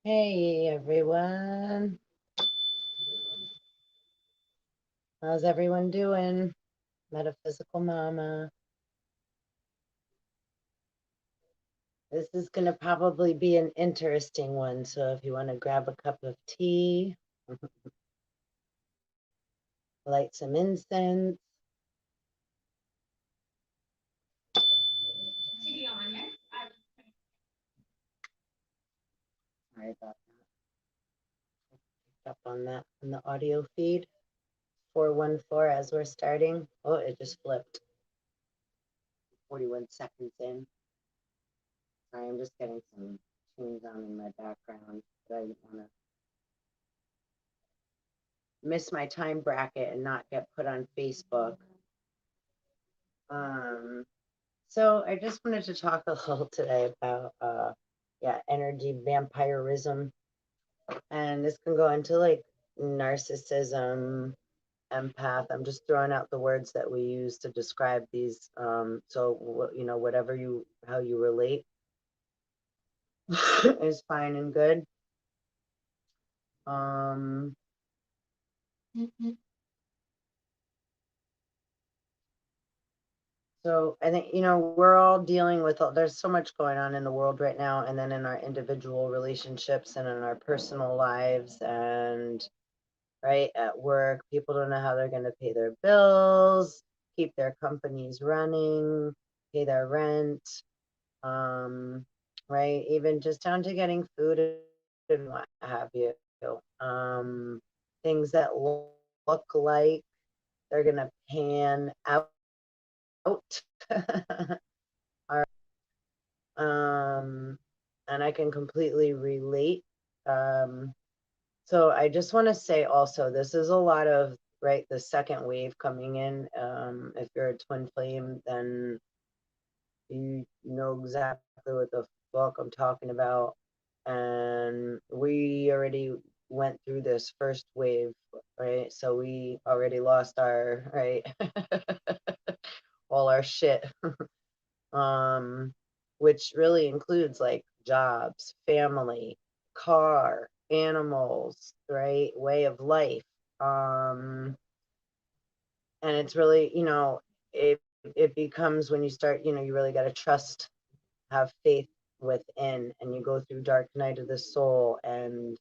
Hey everyone, how's everyone doing? Metaphysical Mama. This is going to probably be an interesting one, so if you want to grab a cup of tea, light some incense. Sorry about that. Up on that in the audio feed. 414 as we're starting. Oh, it just flipped. 41 seconds in. Sorry, I'm just getting some tunes on in my background. But I didn't want to miss my time bracket and not get put on Facebook. Um, so I just wanted to talk a little today about energy vampirism. And this can go into like narcissism, empath. I'm just throwing out the words that we use to describe these. So whatever how you relate is fine and good. Um, So I think, we're all dealing with, there's so much going on in the world right now, and then in our individual relationships and in our personal lives, and right at work, people don't know how they're going to pay their bills, keep their companies running, pay their rent, um, right? Even just down to getting food and what have you. Um, Things that look like they're going to pan out. And I can completely relate. Um, so I just want to say also, this is a lot of, right, the second wave coming in. If you're a twin flame, then you know exactly what the fuck I'm talking about. And we already went through this first wave, right? So we already lost our, right, all our shit. Which really includes like jobs, family, car, animals, right? Way of life. And it's really, it becomes when you start, you really got to trust, have faith within, and you go through dark night of the soul, and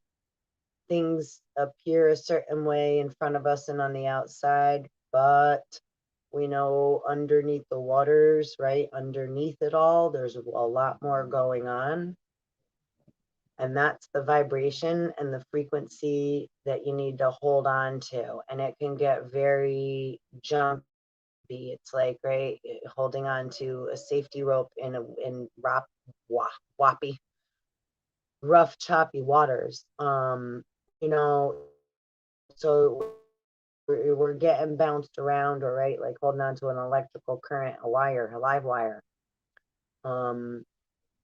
things appear a certain way in front of us and on the outside, but we know underneath the waters, right? Underneath it all, there's a lot more going on. And that's the vibration and the frequency that you need to hold on to. And it can get very jumpy. It's like, right, holding on to a safety rope in wappy, rough, choppy waters. You know, so we're getting bounced around, or right, like holding on to an electrical current, a wire, a live wire. Um,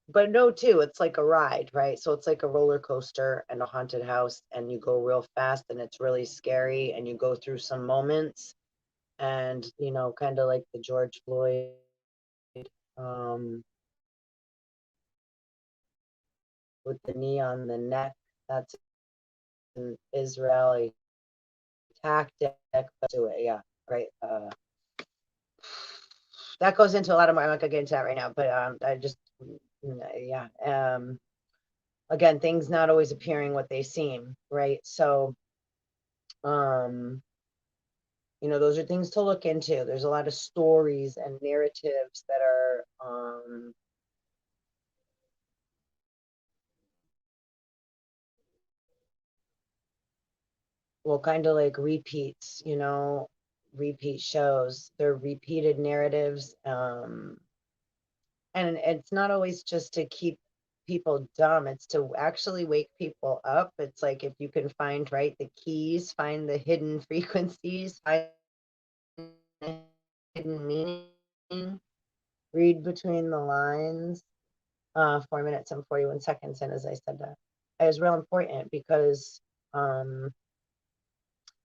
but no, too, it's like a ride, right? So it's like a roller coaster and a haunted house, and you go real fast, and it's really scary, and you go through some moments, and kind of like the George Floyd, um, with the knee on the neck. That's an Israeli tactic. Do it, yeah, right. That goes into a lot of more. I'm not gonna get into that right now, but I just, yeah. Again, things not always appearing what they seem, right? So, um, those are things to look into. There's a lot of stories and narratives that are, well, kind of like repeats, repeat shows. They're repeated narratives. And it's not always just to keep people dumb, it's to actually wake people up. It's like if you can find, right, the keys, find the hidden frequencies, find the hidden meaning, read between the lines. 4 minutes and 41 seconds in, as I said that. It was real important because, um,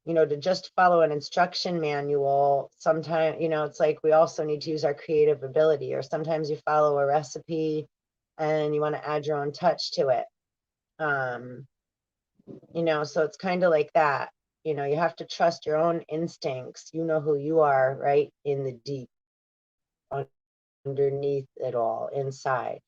to just follow an instruction manual, sometimes, it's like we also need to use our creative ability, or sometimes you follow a recipe and you want to add your own touch to it. You know, so it's kind of like that. You know, you have to trust your own instincts. You know who you are, right? In the deep, underneath it all, inside,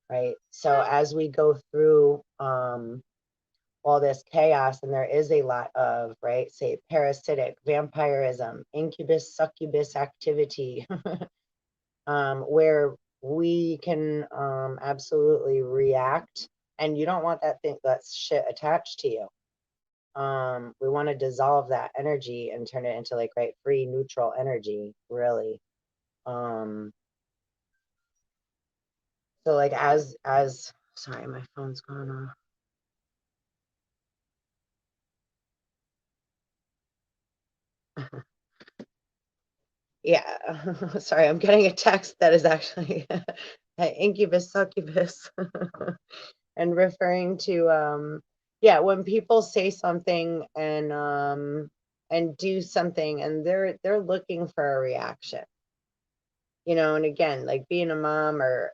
right? So as we go through all this chaos, and there is a lot of, right, say parasitic, vampirism, incubus, succubus activity, where we can absolutely react, and you don't want that shit attached to you. We want to dissolve that energy and turn it into like, right, free neutral energy, really. So like as sorry, my phone's going off. Yeah. Sorry, I'm getting a text that is actually incubus succubus and referring to yeah, when people say something and do something and they're looking for a reaction. You know, and again, like being a mom or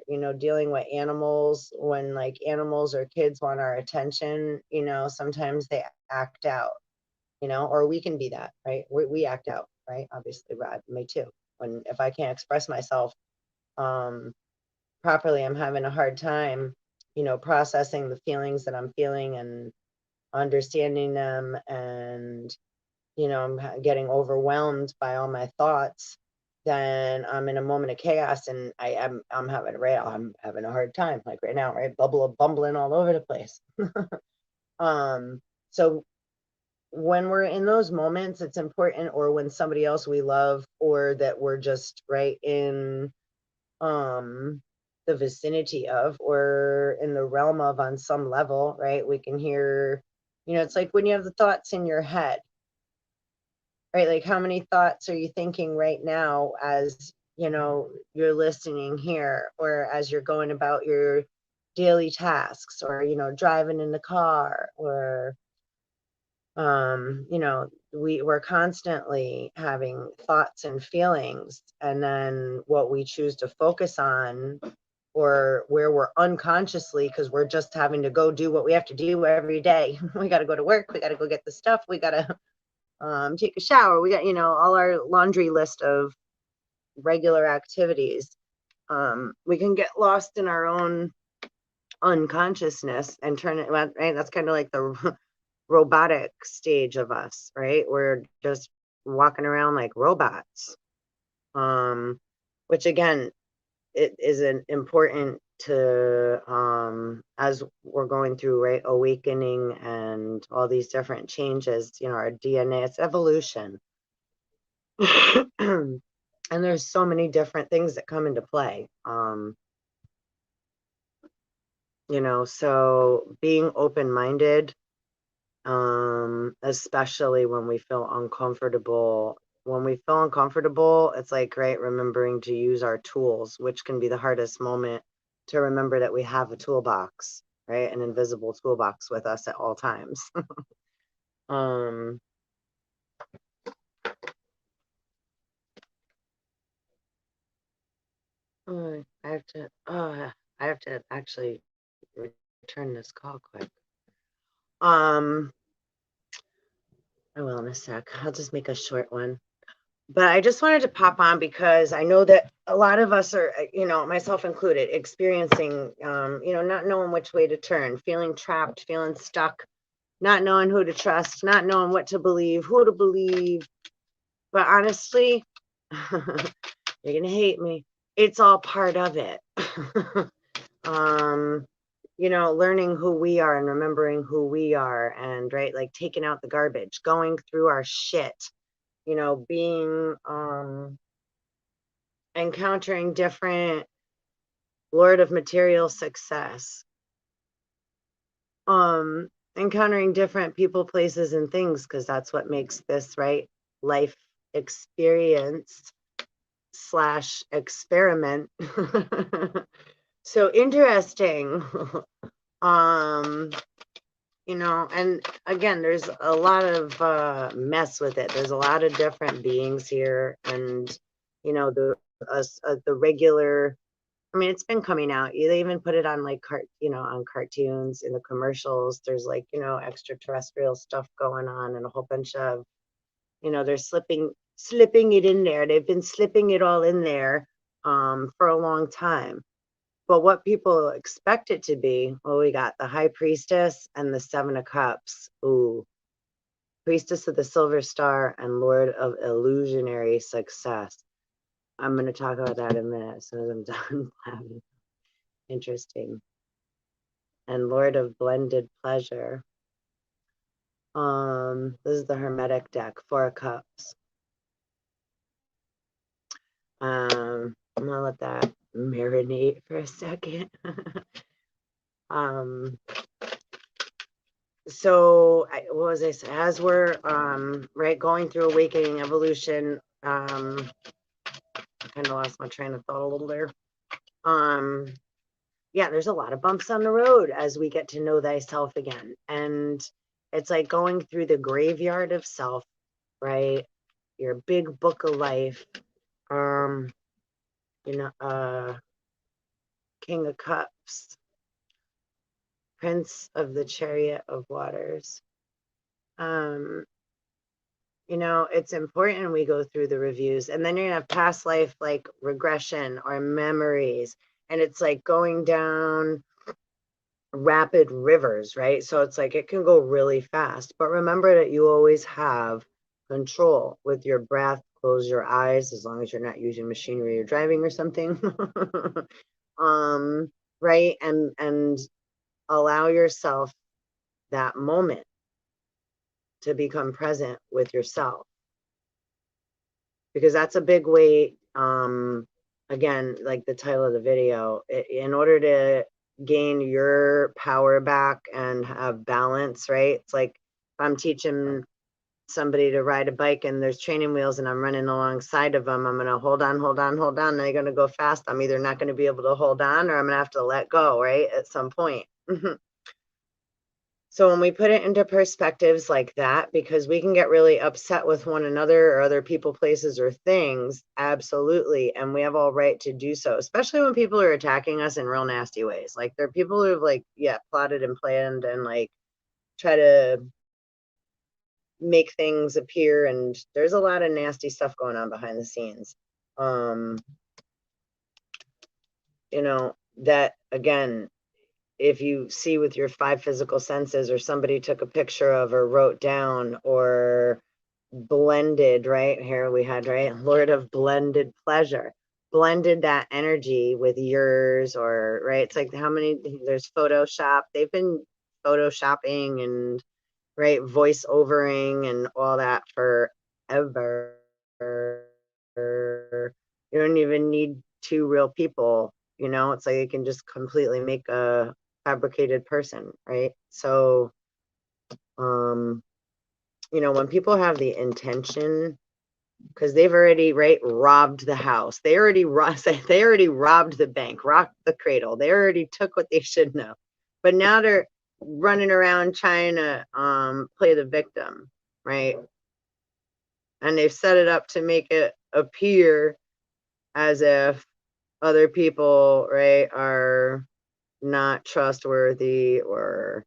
you know, dealing with animals, when like animals or kids want our attention, you know, sometimes they act out, you know, or we can be that, right? We act out, right? Obviously, Rod, me too. When if I can't express myself um properly, I'm having a hard time, you know, processing the feelings that I'm feeling and understanding them, and you know, I'm getting overwhelmed by all my thoughts. Then I'm in a moment of chaos, and I'm having I'm having a hard time, like right now, right? Bumbling all over the place. um so when we're in those moments, it's important, or when somebody else we love or that we're just right in um the vicinity of or in the realm of on some level, right? We can hear, you know, it's like when you have the thoughts in your head, right? Like how many thoughts are you thinking right now as, you know, you're listening here, or as you're going about your daily tasks, or, you know, driving in the car, or you know, we're constantly having thoughts and feelings, and then what we choose to focus on, or where we're unconsciously, because we're just having to go do what we have to do every day. We got to go to work, we got to go get the stuff, we got to take a shower, we got, you know, all our laundry list of regular activities. We can get lost in our own unconsciousness and turn it right. That's kind of like the robotic stage of us, right? We're just walking around like robots. Which again, it is an important to as we're going through, right, awakening and all these different changes, you know, our DNA, it's evolution. And there's so many different things that come into play. You know, so being open-minded, especially when we feel uncomfortable. When we feel uncomfortable, it's like, right, remembering to use our tools, which can be the hardest moment, to remember that we have a toolbox, right? An invisible toolbox with us at all times. um, I have to actually return this call quick. I will in a sec. I'll just make a short one. But I just wanted to pop on because I know that a lot of us are, you know, myself included, experiencing, you know, not knowing which way to turn, feeling trapped, feeling stuck, not knowing who to trust, not knowing what to believe, who to believe. But honestly, you're going to hate me. It's all part of it. um, you know, learning who we are and remembering who we are, and right, like taking out the garbage, going through our shit, you know, being encountering different Lord of Material Success, encountering different people, places, and things, because that's what makes this, right, life experience slash experiment so interesting. um you know, and again, there's a lot of mess with it. There's a lot of different beings here, and you know, the regular I mean, it's been coming out. They even put it on like on cartoons in the commercials. There's like, extraterrestrial stuff going on and a whole bunch of, they're slipping it in there. They've been slipping it all in there for a long time. But what people expect it to be, well, we got the High Priestess and the Seven of Cups. Ooh, Priestess of the Silver Star and Lord of Illusionary Success. I'm going to talk about that in a minute as soon as I'm done laughing. Interesting. And Lord of Blended Pleasure. This is the Hermetic deck, Four of Cups. I'm gonna let that marinate for a second. So what was I saying? As we're going through awakening, evolution, I kind of lost my train of thought a little there. Yeah, there's a lot of bumps on the road as we get to know thyself again. And it's like going through the graveyard of self, right? Your big book of life. King of Cups, Prince of the Chariot of Waters. It's important we go through the reviews, and then you're gonna have past life like regression or memories, and it's like going down rapid rivers, right? So it's like it can go really fast, but remember that you always have control with your breath. Close your eyes as long as you're not using machinery or driving or something. Right, and allow yourself that moment to become present with yourself, because that's a big way. Again, like the title of the video, in order to gain your power back and have balance, right? It's like if I'm teaching somebody to ride a bike and there's training wheels and I'm running alongside of them, I'm going to hold on. They're going to go fast. I'm either not going to be able to hold on or I'm going to have to let go, right? At some point. So when we put it into perspectives like that, because we can get really upset with one another or other people, places, or things, absolutely. And we have all right to do so, especially when people are attacking us in real nasty ways. Like there are people who have like, plotted and planned and like try to make things appear. And there's a lot of nasty stuff going on behind the scenes. That again, if you see with your five physical senses, or somebody took a picture of or wrote down or blended, right? Here we had, right? Lord of blended pleasure, blended that energy with yours, or, right? It's like there's Photoshop. They've been Photoshopping and, right, voice overing and all that forever. You don't even need two real people, it's like you can just completely make a fabricated person, right? So when people have the intention, because they've already, right, robbed the house, they already robbed the bank, rocked the cradle, they already took what they shouldn't have, but now they're running around trying to play the victim, right? And they've set it up to make it appear as if other people, right, are not trustworthy, or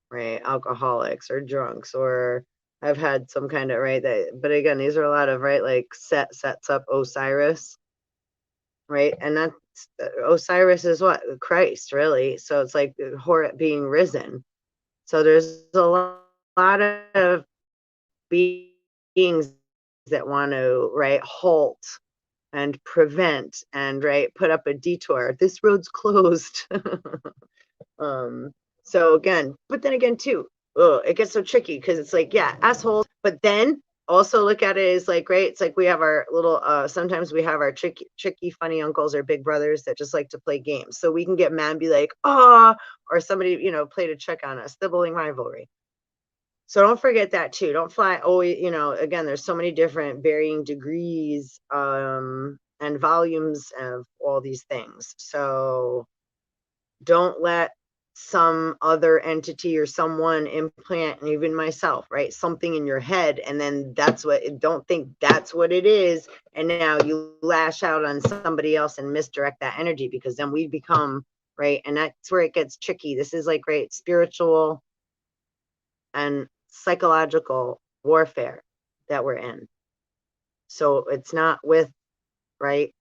right, alcoholics or drunks, or have had some kind of, right, but again, these are a lot of, right, like sets up Osiris, right? And that's Osiris is what? Christ, really. So it's like Horus being risen. So there's a lot of beings that want to, right, halt and prevent and, right, put up a detour. This road's closed. So again, but then again too, it gets so tricky because it's like, yeah, assholes, but then also look at it as like, right, it's like we have our little sometimes we have our tricky funny uncles or big brothers that just like to play games, so we can get mad and be like, or somebody played a trick on us, sibling rivalry. So don't forget that too. Don't fly always, again, there's so many different varying degrees and volumes of all these things. So don't let some other entity or someone implant, and even myself, right? Something in your head, and then that's what, don't think that's what it is. And now you lash out on somebody else and misdirect that energy, because then we become, right? And that's where it gets tricky. This is like, right, spiritual and psychological warfare that we're in. So it's not with, right,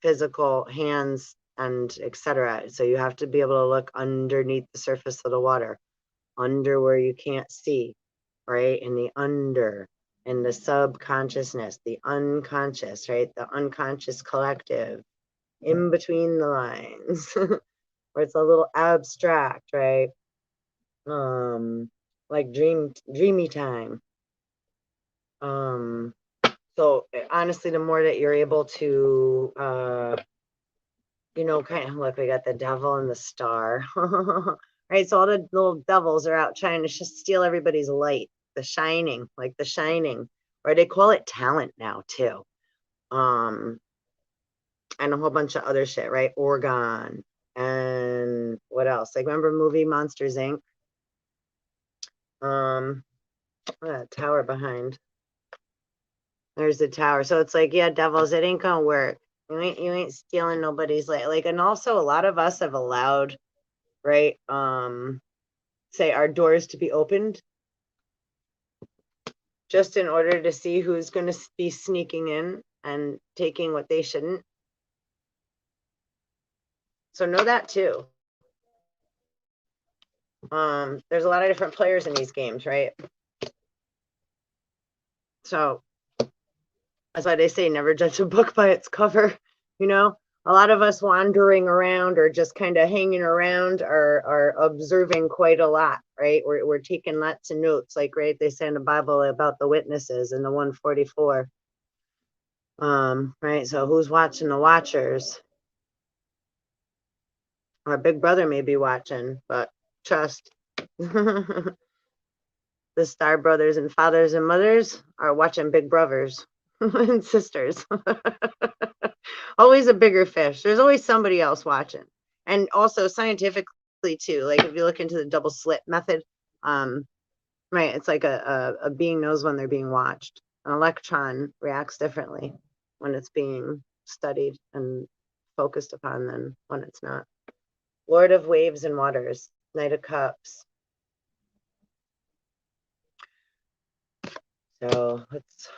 physical hands and etc. So you have to be able to look underneath the surface of the water, under where you can't see, right? In the under, in the subconsciousness, the unconscious, right? The unconscious collective, in between the lines, where it's a little abstract, right? Like dreamy time. So honestly, the more that you're able to you know, kind of look, we got the devil and the star. Right, so all the little devils are out trying to just steal everybody's light, the shining, like the shining, or they call it talent now too. And a whole bunch of other shit, right? Orgon and what else? Like, remember movie Monsters Inc? That tower behind. There's the tower. So it's like, yeah, devils, it ain't gonna work. You ain't stealing nobody's light. Like, and also a lot of us have allowed, right? Say our doors to be opened just in order to see who's going to be sneaking in and taking what they shouldn't. So know that too. There's a lot of different players in these games, right? So that's why they say never judge a book by its cover. You know, a lot of us wandering around or just kind of hanging around are observing quite a lot, right? We're taking lots of notes, like, right, they say in the Bible about the witnesses in the 144. Right, so who's watching the watchers? Our big brother may be watching, but trust. The star brothers and fathers and mothers are watching big brothers and sisters. Always a bigger fish. There's always somebody else watching. And also scientifically too, like if you look into the double slit method, right, it's like a being knows when they're being watched. An electron reacts differently when it's being studied and focused upon than when it's not. Lord of Waves and Waters, Knight of Cups. So it's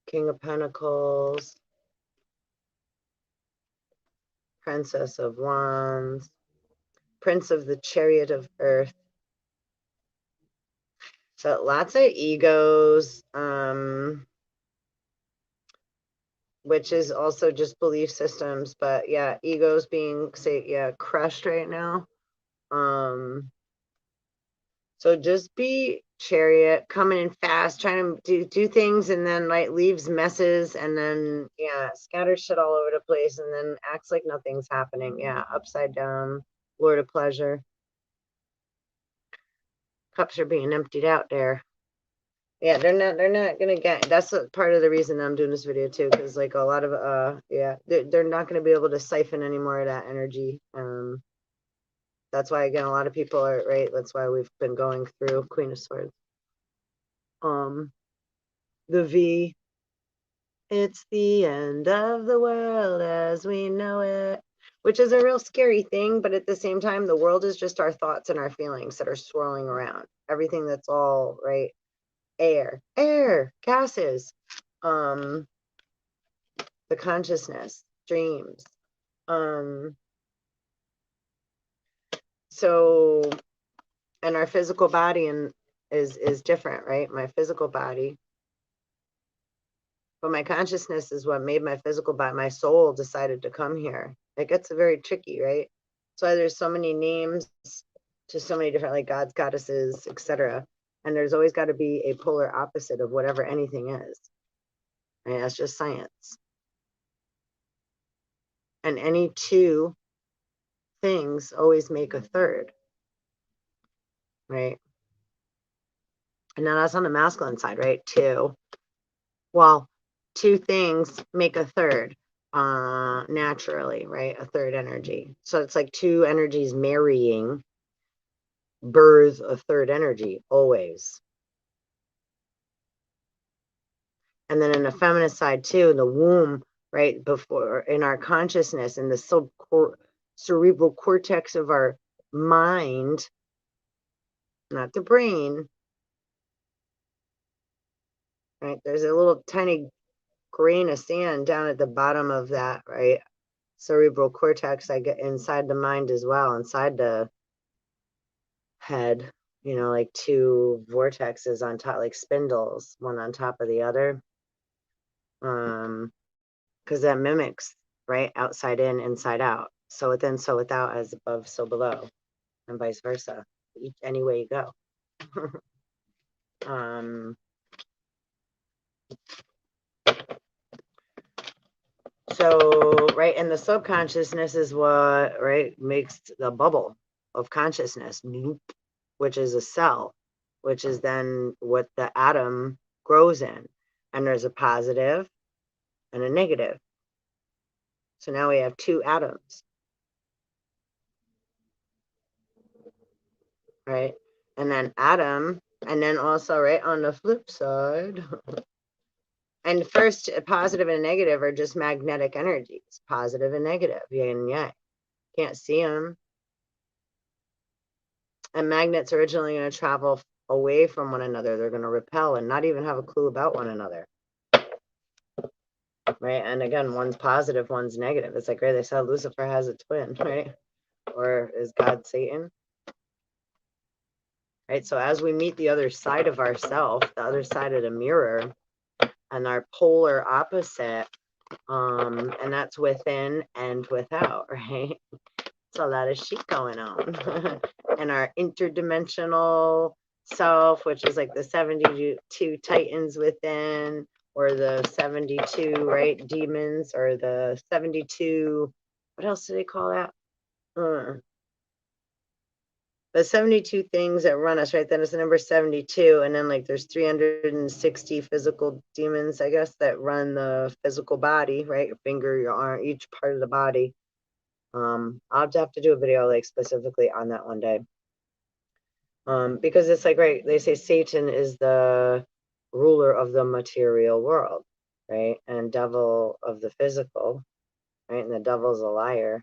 King of Pentacles, Princess of Wands, Prince of the Chariot of Earth. So lots of egos, which is also just belief systems. But yeah, egos being, say, yeah, crushed right now. So just be Chariot, coming in fast, trying to do things, and then like leaves messes, and then yeah, scatters shit all over the place, and then acts like nothing's happening. Yeah, upside down, Lord of Pleasure. Cups are being emptied out there. Yeah, they're not gonna get. That's part of the reason I'm doing this video too, because like a lot of yeah, they're not gonna be able to siphon any more of that energy. That's why, again, a lot of people are, right, that's why we've been going through Queen of Swords. The V, it's the end of the world as we know it, which is a real scary thing, but at the same time, the world is just our thoughts and our feelings that are swirling around. Everything that's all, right, air, gases, the consciousness, dreams. So, and our physical body is different, right? My physical body, but my consciousness is what made my physical body. My soul decided to come here. It gets very tricky, right? That's why there's so many names to so many different, like, gods, goddesses, etc. And there's always got to be a polar opposite of whatever anything is. And that's just science. And any two things always make a third, right? And now that's on the masculine side, right? Two. Well, two things make a third. naturally, right? A third energy. So it's like two energies marrying, birth a third energy always. And then in the feminine side too, in the womb, right before in our consciousness, in the cerebral cortex of our mind, not the brain, right? There's a little tiny grain of sand down at the bottom of that, right? Cerebral cortex, I get inside the mind as well, inside the head, like two vortexes on top, like spindles, one on top of the other. Because that mimics, right? Outside in, inside out. So within, so without, as above, so below, and vice versa. Any way you go. So, right, and the subconsciousness is what, right, makes the bubble of consciousness, which is a cell, which is then what the atom grows in. And there's a positive and a negative. So now we have two atoms, right? And then atom, and then also, right, on the flip side, and first, a positive and a negative are just magnetic energies, positive and negative, yin and yang. Can't see them. And magnets are originally going to travel away from one another. They're going to repel and not even have a clue about one another. Right? And again, one's positive, one's negative. It's like, right, they said Lucifer has a twin, right? Or is God Satan? Right? So as we meet the other side of ourself, the other side of the mirror, and our polar opposite, and that's within and without, right? It's a lot of shit going on. And our interdimensional self, which is like the 72 titans within, or the 72, right, demons, or the 72, what else do they call that? The 72 things that run us, right? Then it's the number 72. And then like there's 360 physical demons, I guess, that run the physical body, right? Your finger, your arm, each part of the body. I'll have to do a video like specifically on that one day. Because it's like, right, they say Satan is the ruler of the material world, right? And devil of the physical, right? And the devil's a liar.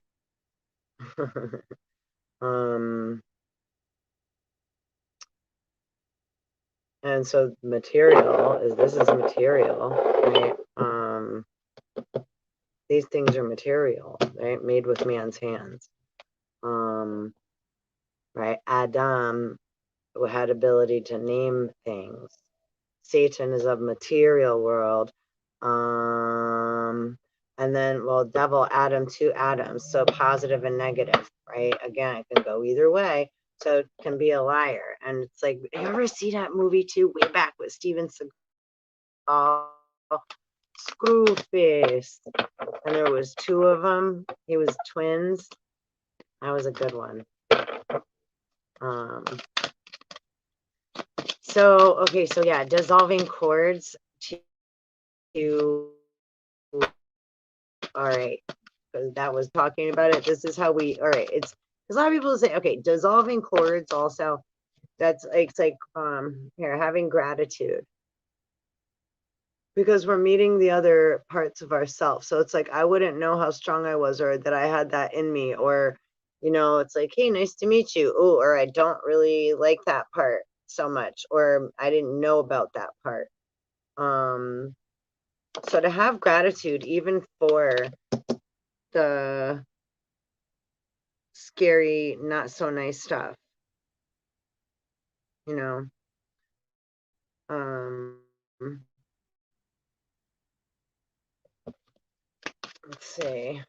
And so material this is material, right? These things are material, right? Made with man's hands. Right? Adam had ability to name things. Satan is of material world. And then, well, devil, Adam, two atoms, so positive and negative, right? Again, it can go either way. So it can be a liar. And it's like, you ever see that movie too, way back with Steven Seagal, Screwface? And there was two of them. He was twins. That was a good one. So, okay, so yeah, dissolving chords to, all right, because that was talking about it. This is how we, all right, it's, because a lot of people say, okay, dissolving chords also, that's, it's like, here, having gratitude. Because we're meeting the other parts of ourselves. So it's like, I wouldn't know how strong I was or that I had that in me, or, it's like, hey, nice to meet you. Oh, or I don't really like that part so much, or I didn't know about that part. So to have gratitude, even for the scary, not so nice stuff, let's see.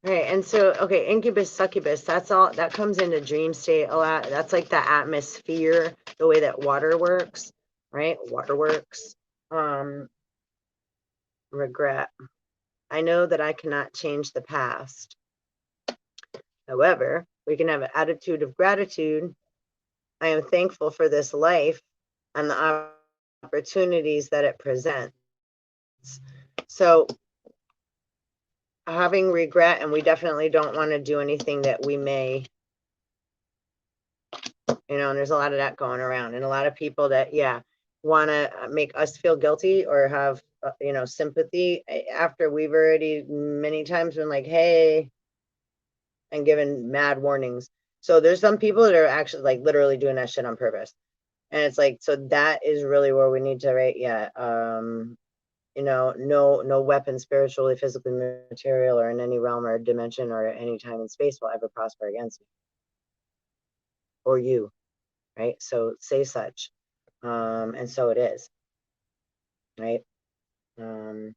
Right, and so, okay, incubus, succubus, that's all, that comes into dream state a lot. That's like the atmosphere, the way that water works, right? Water works. Regret. I know that I cannot change the past. However, we can have an attitude of gratitude. I am thankful for this life and the opportunities that it presents. So having regret, and we definitely don't want to do anything that we may, and there's a lot of that going around, and a lot of people that, want to make us feel guilty or have, sympathy after we've already many times been like, hey, and given mad warnings. So there's some people that are actually like literally doing that shit on purpose. And it's like, so that is really where we need to, right? Yeah. No weapon, spiritually, physically, material, or in any realm or dimension or any time and space will ever prosper against me or you, right? So say such. And so it is, right? And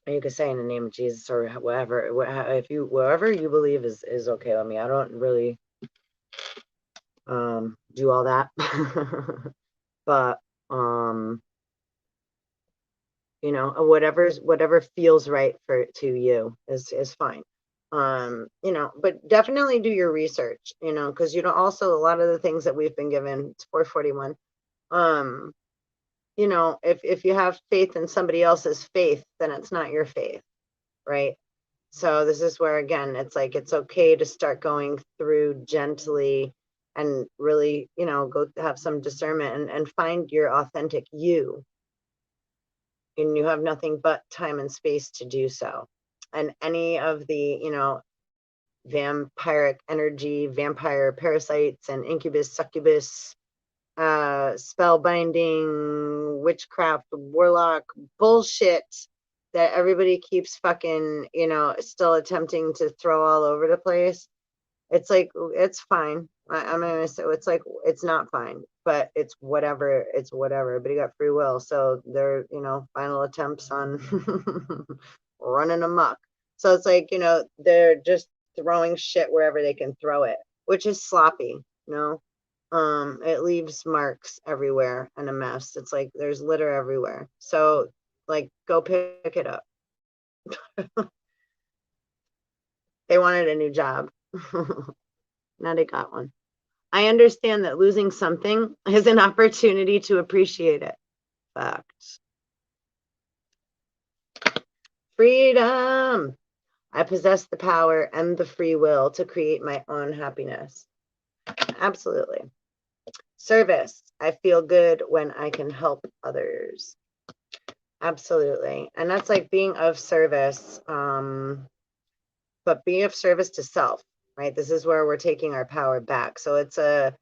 you could say in the name of Jesus or whatever, whatever you believe is okay with me. I don't really do all that. But whatever feels right to you is fine. But definitely do your research, because also a lot of the things that we've been given, it's 441. If you have faith in somebody else's faith, then it's not your faith, right? So this is where, again, it's like, it's okay to start going through gently and really, go have some discernment and find your authentic you. And you have nothing but time and space to do so. And any of the, vampiric energy, vampire parasites and incubus, succubus, spell binding, witchcraft, warlock bullshit that everybody keeps fucking, still attempting to throw all over the place. It's like, it's fine. I'm gonna say it's like, it's not fine, but it's whatever. It's whatever. But you got free will, so they're, final attempts on running amok. So it's like, they're just throwing shit wherever they can throw it, which is sloppy. It leaves marks everywhere and a mess. It's like there's litter everywhere. So like, go pick it up. They wanted a new job. Now they got one. I understand that losing something is an opportunity to appreciate it. Fact. Freedom. I possess the power and the free will to create my own happiness. Absolutely. Service. I feel good when I can help others. Absolutely. And that's like being of service, but being of service to self, right? This is where we're taking our power back. So it's a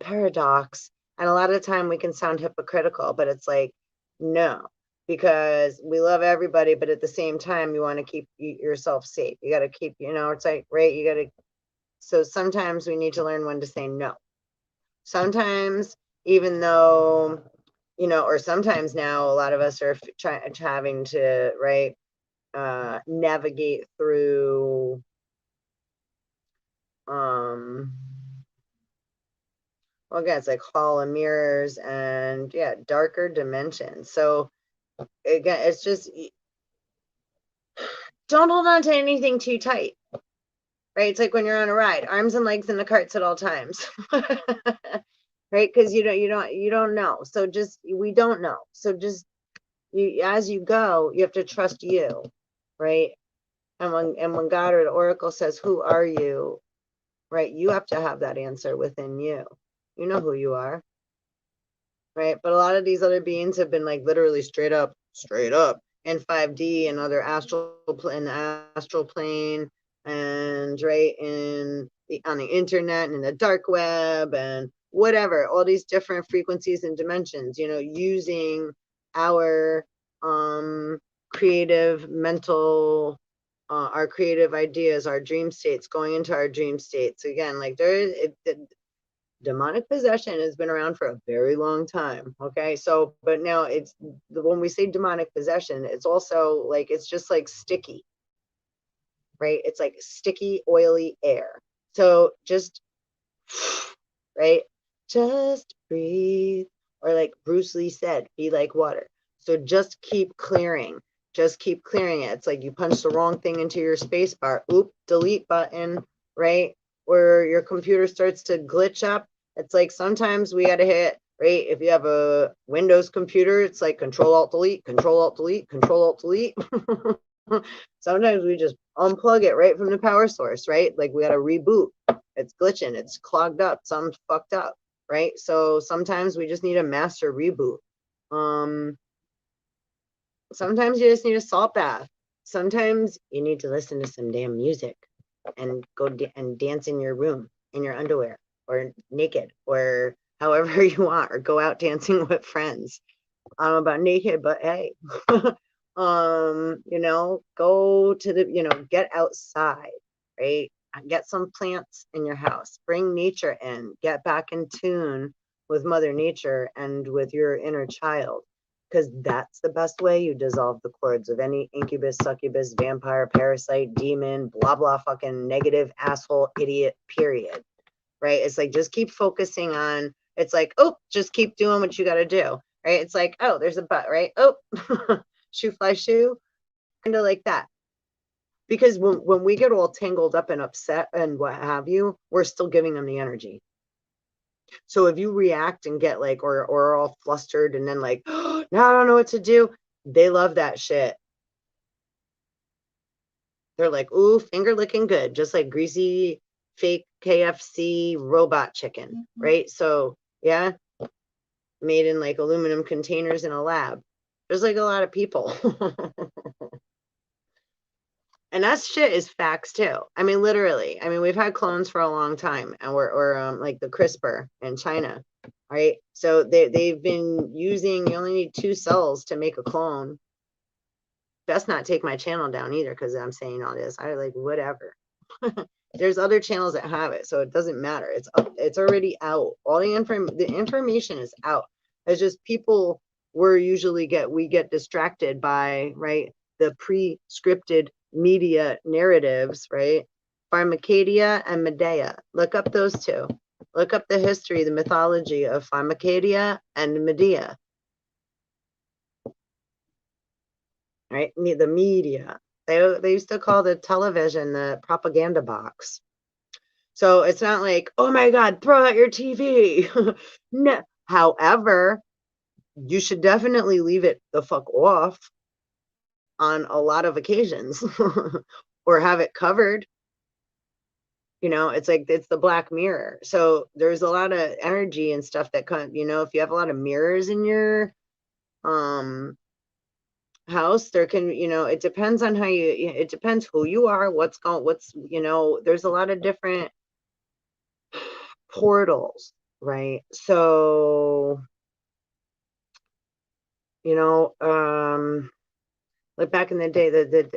paradox. And a lot of the time we can sound hypocritical, but it's like, no, because we love everybody, but at the same time, you want to keep yourself safe. You got to keep, it's like, right, you got to, so sometimes we need to learn when to say no. Sometimes, even though, or sometimes now a lot of us are having to, right, navigate through, well, again, it's like Hall of Mirrors and darker dimensions. So again, it's just, don't hold on to anything too tight, right? It's like when you're on a ride, arms and legs in the carts at all times. Right? Because you don't know. So we don't know. So just as you go, you have to trust you, right? And when God or the Oracle says, "Who are you?" Right? You have to have that answer within you. You know who you are, right? But a lot of these other beings have been like literally straight up in 5D and other astral plane, and right on the internet and the dark web and whatever, all these different frequencies and dimensions, using our creative mental, our creative ideas, our dream states, going into our dream states. Again, like demonic possession has been around for a very long time. Okay. So, but now it's, when we say demonic possession, it's also like, it's just like sticky, right? It's like sticky, oily air. So just, right? Just breathe. Or like Bruce Lee said, be like water. So just keep clearing. Just keep clearing it. It's like you punch the wrong thing into your space bar. Oop, delete button, right? Where your computer starts to glitch up. It's like sometimes we got to hit right? If you have a Windows computer, it's like Control Alt Delete, Control Alt Delete, Control Alt Delete. Sometimes we just unplug it right from the power source, right? Like we got to reboot. It's glitching, it's clogged up, something's fucked up, right? So sometimes we just need a master reboot. Sometimes you just need a salt bath. Sometimes you need to listen to some damn music and go and dance in your room in your underwear or naked or however you want, or go out dancing with friends. I don't know about naked, but hey, go to the, get outside, right? Get some plants in your house, bring nature in, get back in tune with Mother Nature and with your inner child, because that's the best way you dissolve the cords of any incubus, succubus, vampire, parasite, demon, blah, blah, fucking negative asshole, idiot, period. Right? It's like, just keep focusing on, it's like, oh, just keep doing what you got to do. Right? It's like, oh, there's a butt, right? Oh, shoe fly shoe, kind of like that. Because when we get all tangled up and upset and what have you, we're still giving them the energy. So if you react and get like, or all flustered and then like, oh, now I don't know what to do, they love that shit. They're like, ooh, finger licking good, just like greasy, fake KFC robot chicken, right? So yeah, made in like aluminum containers in a lab. There's like a lot of people. And that shit is facts too. I mean, literally. I mean, we've had clones for a long time, and we're like the CRISPR in China, right? So they've been using. You only need 2 cells to make a clone. Best not take my channel down either, because I'm saying all this. I like whatever. There's other channels that have it, so it doesn't matter. It's up, it's already out. All the information is out. It's just people we get distracted by, right, the pre-scripted media narratives, right? Pharmacadia and Medea. Look up those two. Look up the history, the mythology of Pharmacadia and Medea. Right? The media. They used to call the television the propaganda box. So it's not like, oh my God, throw out your TV. No. However, you should definitely leave it the fuck off on a lot of occasions or have it covered. It's like, it's the Black Mirror. So there's a lot of energy and stuff that if you have a lot of mirrors in your house, there can, it depends on it depends who you are, there's a lot of different portals, right? So, like back in the day,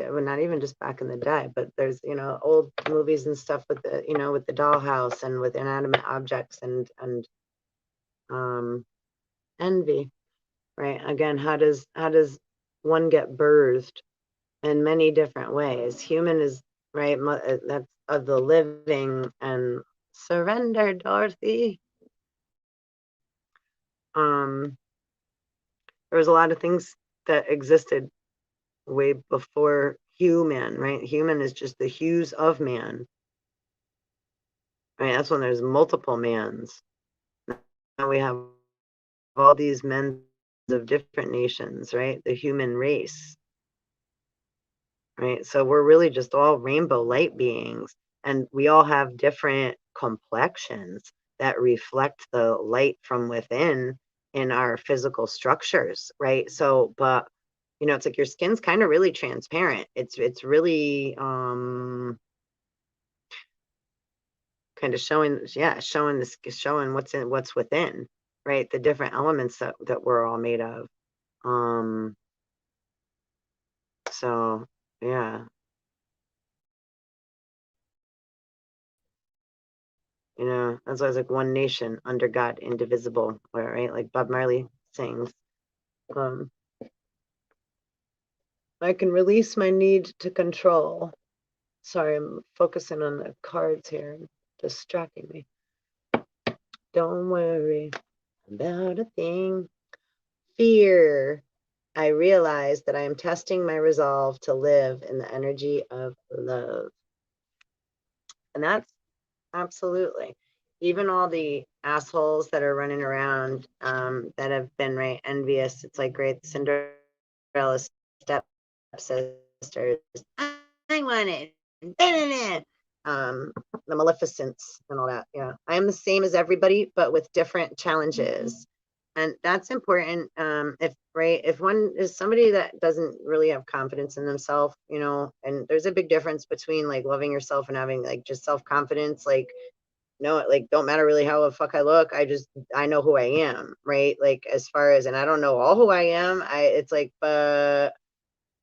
well, not even just back in the day, but there's, old movies and stuff with with the dollhouse and with inanimate objects and envy, right? Again, how does one get birthed in many different ways? Human is, right, that's of the living, and surrender, Dorothy. There was a lot of things that existed way before human, right? Human is just the hues of man. Right? That's when there's multiple mans. Now we have all these men of different nations, right? The human race. Right? So we're really just all rainbow light beings, and we all have different complexions that reflect the light from within in our physical structures, right? So, but it's like your skin's kind of really transparent. It's really kind of showing what's within, right? The different elements that we're all made of. So yeah. That's why it's like one nation under God, indivisible, right? Like Bob Marley sings. I can release my need to control. Sorry, I'm focusing on the cards here, distracting me. Don't worry about a thing. Fear. I realize that I am testing my resolve to live in the energy of love. And that's absolutely. Even all the assholes that are running around that have been right envious. It's like great Cinderella stepsisters. I want it. The Maleficents and all that. Yeah, I am the same as everybody, but with different challenges, and that's important. If one is somebody that doesn't really have confidence in themselves, and there's a big difference between like loving yourself and having like just self confidence, like no, like don't matter really how the fuck I look. I know who I am, right? Like as far as, and I don't know all who I am. It's like, but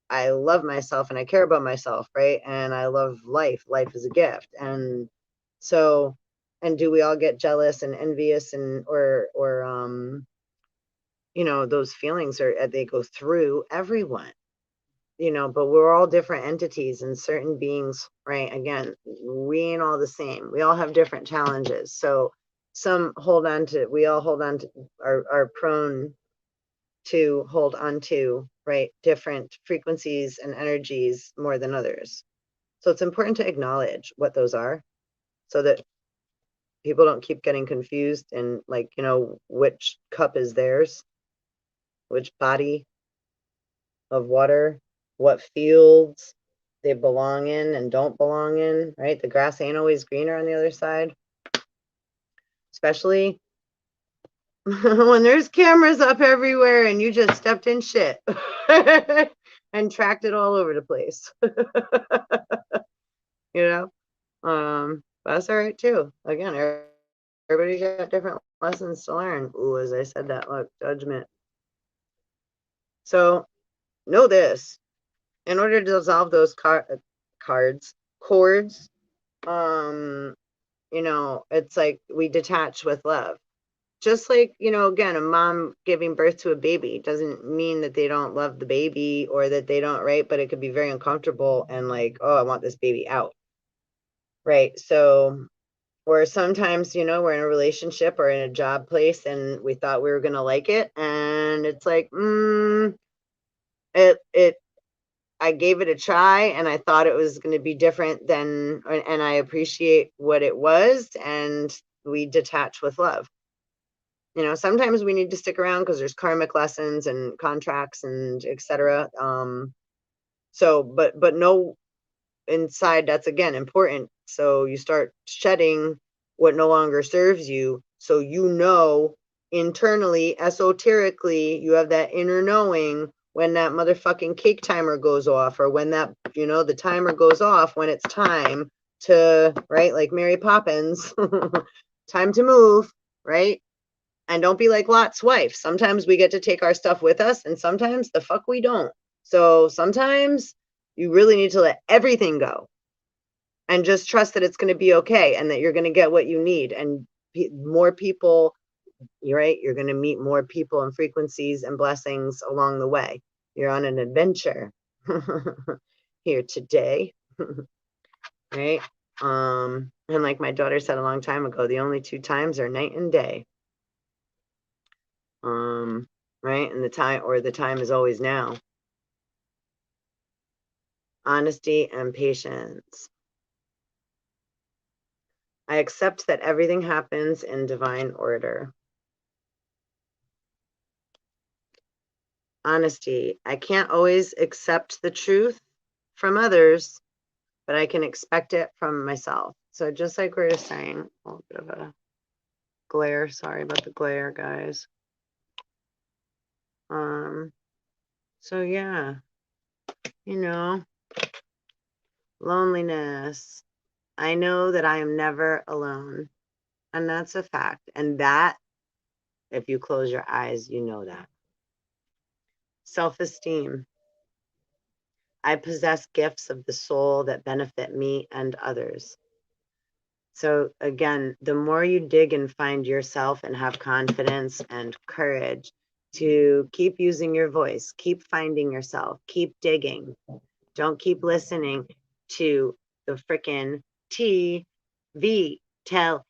I love myself and I care about myself, right? And I love life. Life is a gift. And so, and do we all get jealous and envious and, those feelings they go through everyone, but we're all different entities and certain beings, right? Again, we ain't all the same. We all have different challenges. So we all hold on to, are prone to hold on to, right, different frequencies and energies more than others. So it's important to acknowledge what those are so that people don't keep getting confused and like, which cup is theirs, which body of water, what fields they belong in and don't belong in, right? The grass ain't always greener on the other side, especially when there's cameras up everywhere and you just stepped in shit and tracked it all over the place. That's all right too. Again, everybody got different lessons to learn. Ooh, as I said that, look, judgment. So know this. In order to dissolve those chords, it's like we detach with love. Just like, again, a mom giving birth to a baby doesn't mean that they don't love the baby or that they don't, right? But it could be very uncomfortable and like, oh, I want this baby out. Right. So, or sometimes, we're in a relationship or in a job place and we thought we were going to like it. And it's like, I gave it a try and I thought it was going to be different than, and I appreciate what it was. And we detach with love. Sometimes we need to stick around because there's karmic lessons and contracts and etc. But no, inside that's again important. So you start shedding what no longer serves you. So internally, esoterically, you have that inner knowing when that motherfucking cake timer goes off, or when that the timer goes off when it's time to, right, like Mary Poppins, time to move, right? And don't be like Lot's wife. Sometimes we get to take our stuff with us, and sometimes the fuck we don't. So sometimes you really need to let everything go and just trust that it's going to be okay and that you're going to get what you need. And more people, you're right, you're going to meet more people and frequencies and blessings along the way. You're on an adventure here today. Right? And like my daughter said a long time ago, the only two times are night and day. Right? And the time is always now. Honesty and patience. I accept that everything happens in divine order. Honesty. I can't always accept the truth from others, but I can expect it from myself. So just like we were saying, a little bit of a glare. Sorry about the glare, guys. So yeah, loneliness. I know that I am never alone. And that's a fact. And that, if you close your eyes, you know that. Self-esteem. I possess gifts of the soul that benefit me and others. So again, the more you dig and find yourself and have confidence and courage to keep using your voice, keep finding yourself, keep digging. Don't keep listening to the frickin' TV television.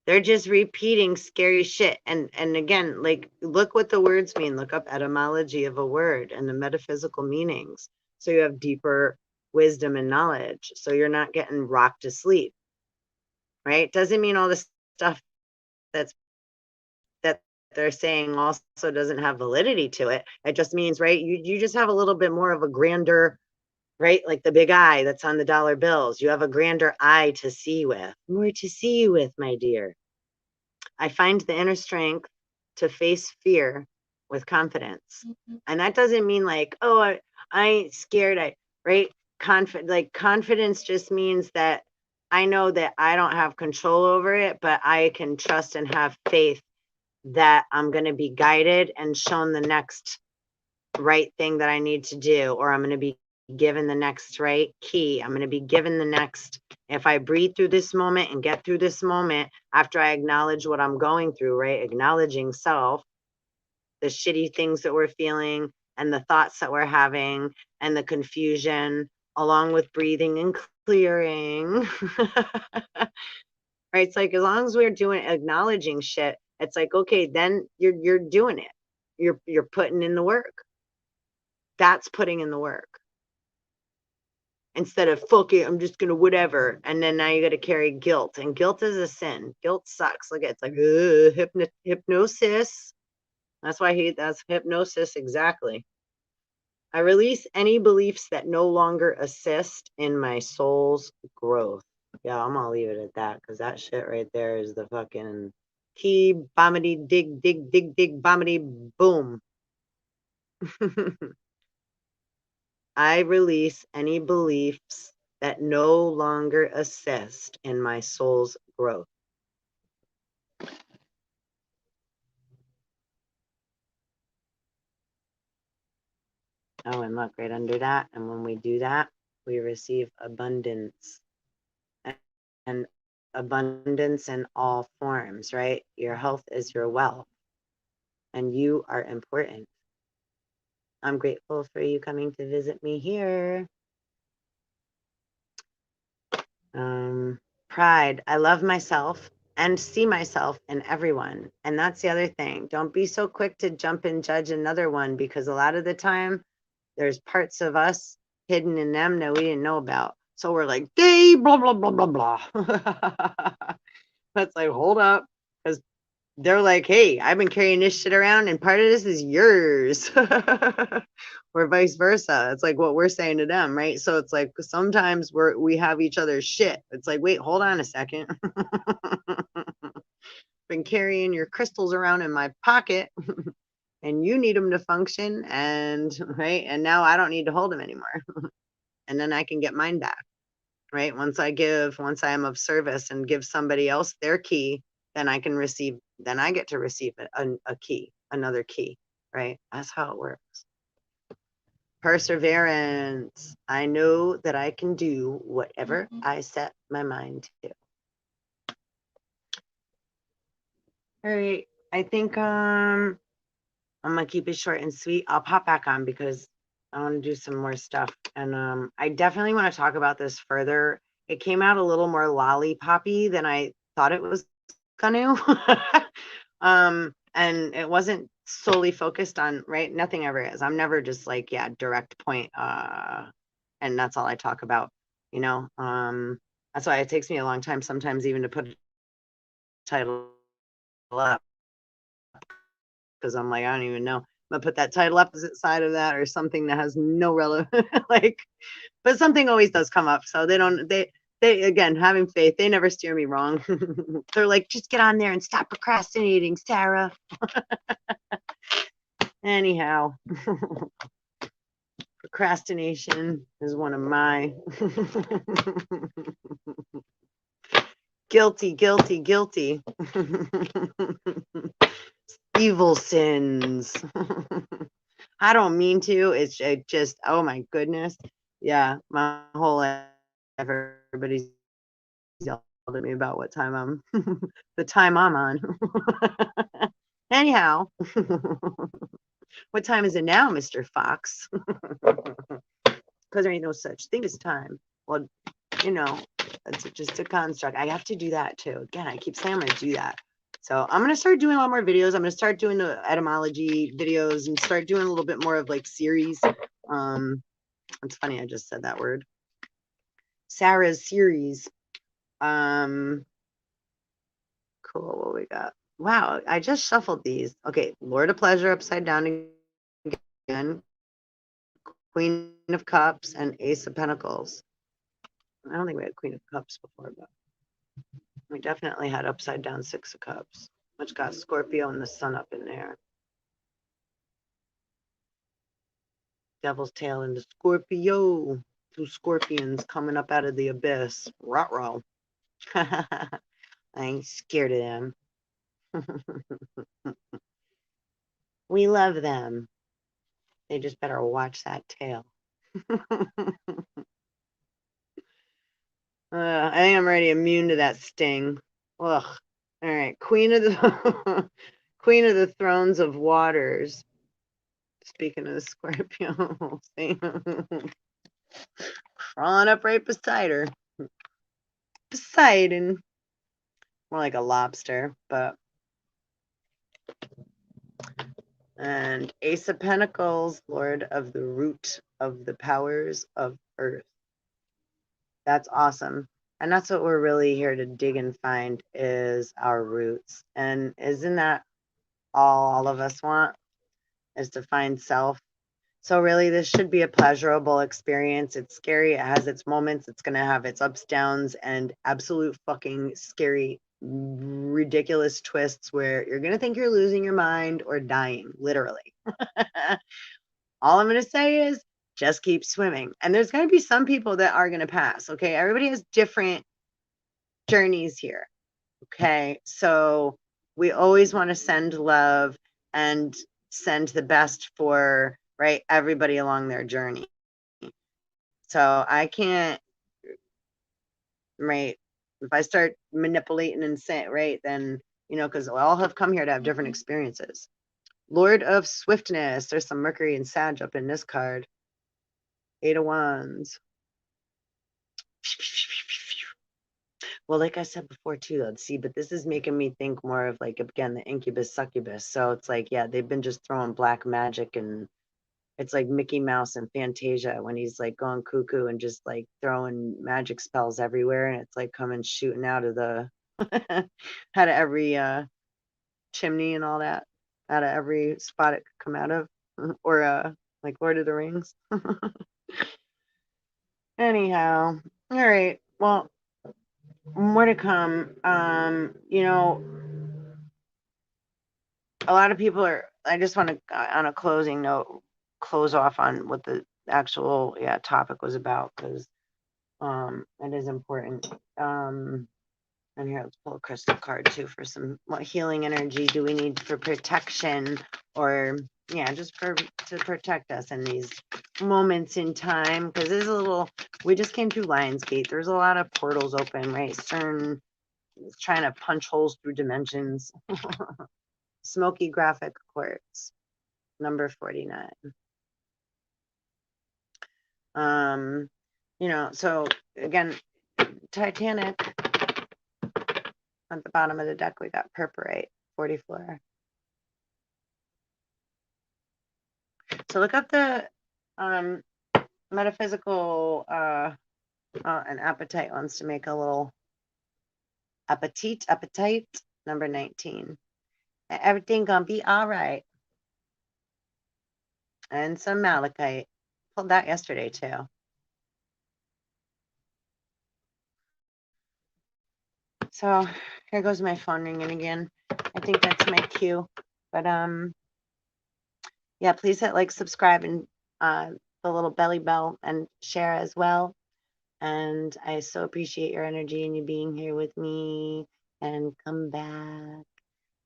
They're just repeating scary shit. And again, like, look what the words mean. Look up etymology of a word and the metaphysical meanings. So you have deeper wisdom and knowledge. So you're not getting rocked to sleep. right? Doesn't mean all this stuff that's that they're saying also doesn't have validity to it. It just means, right, you just have a little bit more of a grander, right? Like the big eye that's on the dollar bills. You have a grander eye to see with. More to see with, my dear. I find the inner strength to face fear with confidence. And that doesn't mean like, oh, I ain't scared. Right? Like confidence just means that I know that I don't have control over it, but I can trust and have faith that I'm going to be guided and shown the next right thing that I need to do, or I'm going to be given the next right key. I'm going to be given the next, if I breathe through this moment and get through this moment after I acknowledge what I'm going through, right? Acknowledging self, the shitty things that we're feeling and the thoughts that we're having and the confusion, along with breathing and clearing. Right? It's like as long as we're doing acknowledging shit, it's like, okay, then you're doing it. You're putting in the work. That's putting in the work. Instead of fuck it, I'm just gonna whatever. And then now you gotta carry guilt. And guilt is a sin. Guilt sucks. Look, it's like hypnosis. That's why that's hypnosis, exactly. I release any beliefs that no longer assist in my soul's growth. Yeah, I'm gonna leave it at that because that shit right there is the fucking key bombity dig dig dig dig bombity boom. I release any beliefs that no longer assist in my soul's growth. Oh, and look right under that. And when we do that, we receive abundance. And abundance in all forms, right? Your health is your wealth. And you are important. I'm grateful for you coming to visit me here. Pride. I love myself and see myself in everyone. And that's the other thing. Don't be so quick to jump and judge another one, because a lot of the time there's parts of us hidden in them that we didn't know about. So we're like, they blah, blah, blah, blah, blah. That's like, hold up. Because they're like, hey, I've been carrying this shit around and part of this is yours. Or vice versa. It's like what we're saying to them, right? So it's like sometimes we have each other's shit. It's like, wait, hold on a second. Been carrying your crystals around in my pocket and you need them to function, and right, and now I don't need to hold them anymore. And then I can get mine back, right? Once I am of service and give somebody else their key, then I can receive, then I get to receive a key, another key, right? That's how it works. Perseverance. I know that I can do whatever I set my mind to. All right. I think I'm gonna keep it short and sweet. I'll pop back on because I want to do some more stuff. And I definitely want to talk about this further. It came out a little more lollipoppy than I thought it was gonna. And it wasn't solely focused on, right? Nothing ever is. I'm never just like, yeah, direct point. And that's all I talk about, you know. That's why it takes me a long time sometimes even to put a title up, because I'm like, I don't even know. I'm gonna put that title opposite side of that or something that has no relevance. Like, but something always does come up. So they again, having faith, they never steer me wrong. They're like, just get on there and stop procrastinating, Sarah. Anyhow, procrastination is one of my guilty evil sins. I don't mean to. It's just, oh my goodness. Yeah, my whole life, everybody's yelled at me about what time the time I'm on. Anyhow, what time is it now, Mr. Fox? Because there ain't no such thing as time. Well, you know, it's just a construct. I have to do that too. Again, I keep saying I'm going to do that. So I'm going to start doing a lot more videos. I'm going to start doing the etymology videos and start doing a little bit more of like series. It's funny, I just said that word. Sarah's series. Cool. What we got? Wow, I just shuffled these. Okay, Lord of Pleasure upside down again, Queen of Cups, and Ace of Pentacles. I don't think we had Queen of Cups before, but we definitely had upside down Six of Cups, which got Scorpio and the Sun up in there. Devil's Tail into Scorpio. Two scorpions coming up out of the abyss. Ruh-roh. I ain't scared of them. We love them. They just better watch that tail. I think I'm already immune to that sting. Ugh. All right, Queen of the Queen of the Thrones of Waters. Speaking of the Scorpio, crawling up right beside her. Poseidon. More like a lobster, but. And Ace of Pentacles, Lord of the Root of the Powers of Earth. That's awesome. And that's what we're really here to dig and find is our roots. And isn't that all of us want? Is to find self. So really, this should be a pleasurable experience. It's scary. It has its moments. It's going to have its ups, downs, and absolute fucking scary, ridiculous twists where you're going to think you're losing your mind or dying, literally. All I'm going to say is just keep swimming. And there's going to be some people that are going to pass. Okay. Everybody has different journeys here. Okay. So we always want to send love and send the best for right everybody along their journey. So I can't, right, if I start manipulating and saying, right, then, you know, because we all have come here to have different experiences. Lord of Swiftness. There's some Mercury and Sag up in this card. 8 of Wands. Well, like I said before too, though, see, but this is making me think more of like, again, the incubus, succubus. So it's like, yeah, they've been just throwing black magic, and it's like Mickey Mouse and Fantasia when he's like going cuckoo and just like throwing magic spells everywhere, and it's like coming shooting out of the out of every chimney and all that, out of every spot it could come out of, or like Lord of the Rings. Anyhow, all right, well, more to come. You know, a lot of people are, I just want to on a closing note close off on what the actual topic was about, because it is important. And here, let's pull a crystal card too for some, what healing energy do we need for protection, or just to protect us in these moments in time, because there's a little, we just came through Lionsgate, there's a lot of portals open, right? CERN is trying to punch holes through dimensions. Smoky graphic quartz, number 49. You know, so again, Titanic. At the bottom of the deck, we got purpurite, 44. So look up the metaphysical, and appetite wants to make a little appetite, number 19. Everything gonna be all right. And some malachite. Pulled that yesterday too. So here goes my phone ringing again. I think that's my cue. But yeah, please hit like, subscribe, and the little belly bell, and share as well. And I so appreciate your energy and you being here with me, and come back.